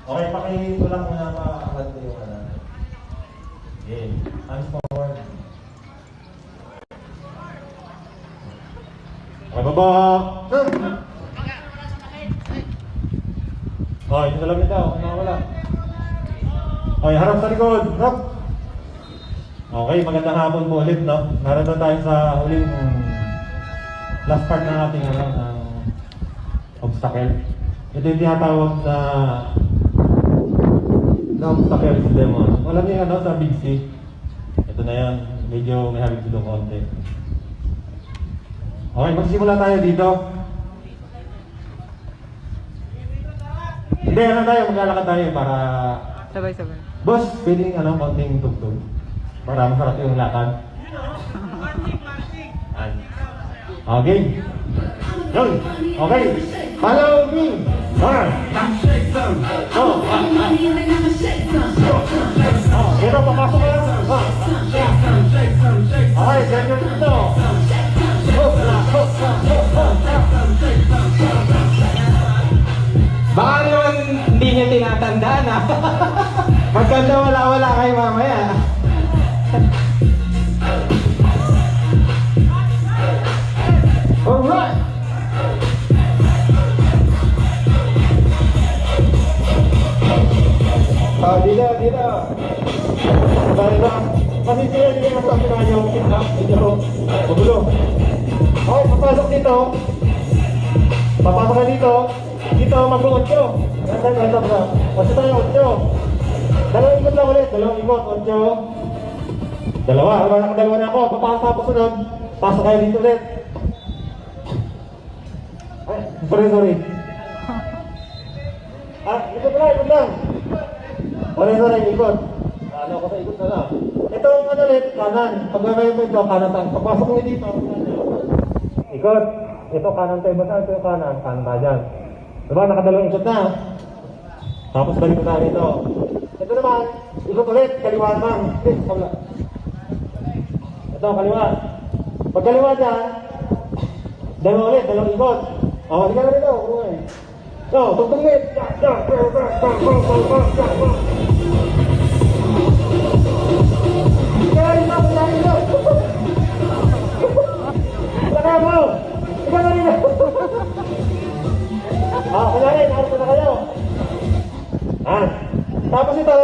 Okay, pakitulak muna makaagad ko yung ano. Okay, hands forward. Okay, baba! Oh, yun na lang ito. Okay, wala. Okay, harap sa likod. Harap! Okay, magandang hapon po ulit, no? Narito tayo sa huling last part ng ating ng obstacle. Ito yung tinatawag na obstacle demon. Alam niyo ano sa Big C? Ito na yan. Medyo may habig dito konti. Okay, magsimula tayo dito. Hindi, ano tayo? Maglalakad tayo para... Sabay-sabay. Boss, pwedeng konting tugtog. Para masarap yung lakad. Okay. Yun. Okay. Follow me. Pero papasok lang. Okay, ganyan ito. Baka naman hindi niya tinatandaan ha. Magkanda wala-wala kayo mamaya. Alright! Dito. Sabay lang. Kasi sila hindi na sa akin yung sit-up. Medyo magulo. Okay, papasok dito. Papasok ka dito. Dito, mag-8. Ganda. Kasi tayo 8. Dalawang ikot lang ulit. 8. Dalawa. Nakadalawa na ako. Papasok tapos sunod. Pasok kayo dito ulit. Ay, sorry. Ikot lang. Sorry, ikot. Ano ko sa ikot na lang. Ito ang ulit, kanan. Pag may ito, kanan tayo. Pagpasok mo dito, ikot. Ito kanan tayo. Basta ito yung kanan tayo dyan. Diba, nakadalawang ikot na. Tapos balik ko tayo dito. Ito naman, ikot ulit, kaliwa naman. Ito, kaliwa. Pag kaliwa dyan, dalawang ikot. Hindi ka na rito. Tugtog ulit. Saka mo! Ikaw na rin! Kunyari, nakarito na kayo. Tapos ito,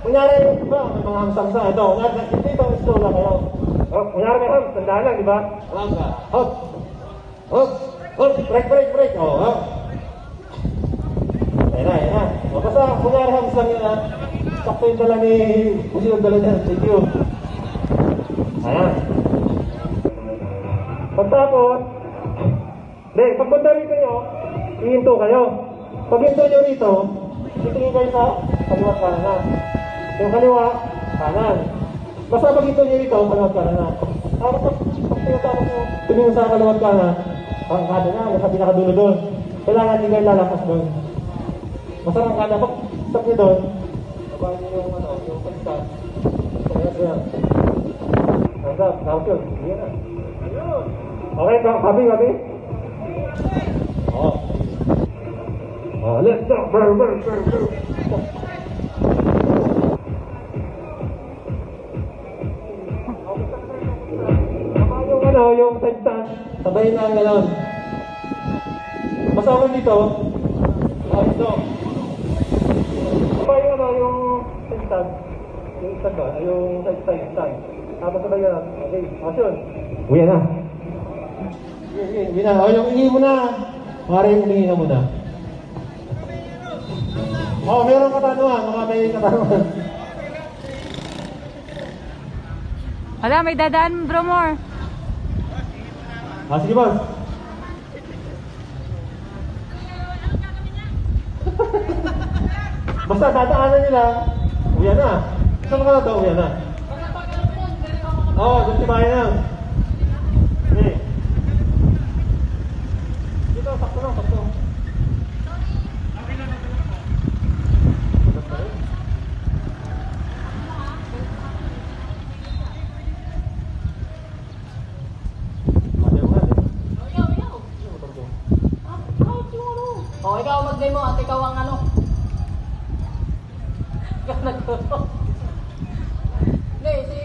kunyari, may mga hamsang-sa. Ito, kunyari, ito, slow na kayo. Kunyari may hams, tandaan lang, di ba? Hop! Break! Ayan na. Basta, kunyari hams lang yun, sakto yung dala ni... Kasi yung dala niya, thank you. Ayan. Pagtapos, pagpunta rito nyo, ihinto kayo. Pag hinto nyo rito, titingin kayo sa kaliwa kanan. Yung kaliwa, kanan. Basta pag hinto nyo rito, kaliwa kanan. Tapos pag tinatapos nyo, tumingin sa kaliwa kanan, ang kanan na, yung pinakadulo doon. Kailangan hindi kayo lalakas doon. Basta ang kanan, pag stop nyo doon, sabahin nyo yung pagstop. Kaya hanggang, tapos yun. Sige na. Okay, Papi? Let's go! Yung tagtan, sabayin na ang gano'n. Masama dito. Ito. Sabayin yung tagtan. Yung isa ba? Yung tagtan. Tapos sabayin na. Okay, action. Uwi na. Yung hingi mo na. Mara yung hingi na muna. Meron katanungan. May katanungan. Wala, may dadaan, bro more. Sige, boss. Basta dadaanan nila. Uwi na. Saan ka na ito? Uwi na. Doon si Bayan na. Sakto lang. Ikaw mag-demo at ikaw ang ano. Hindi, si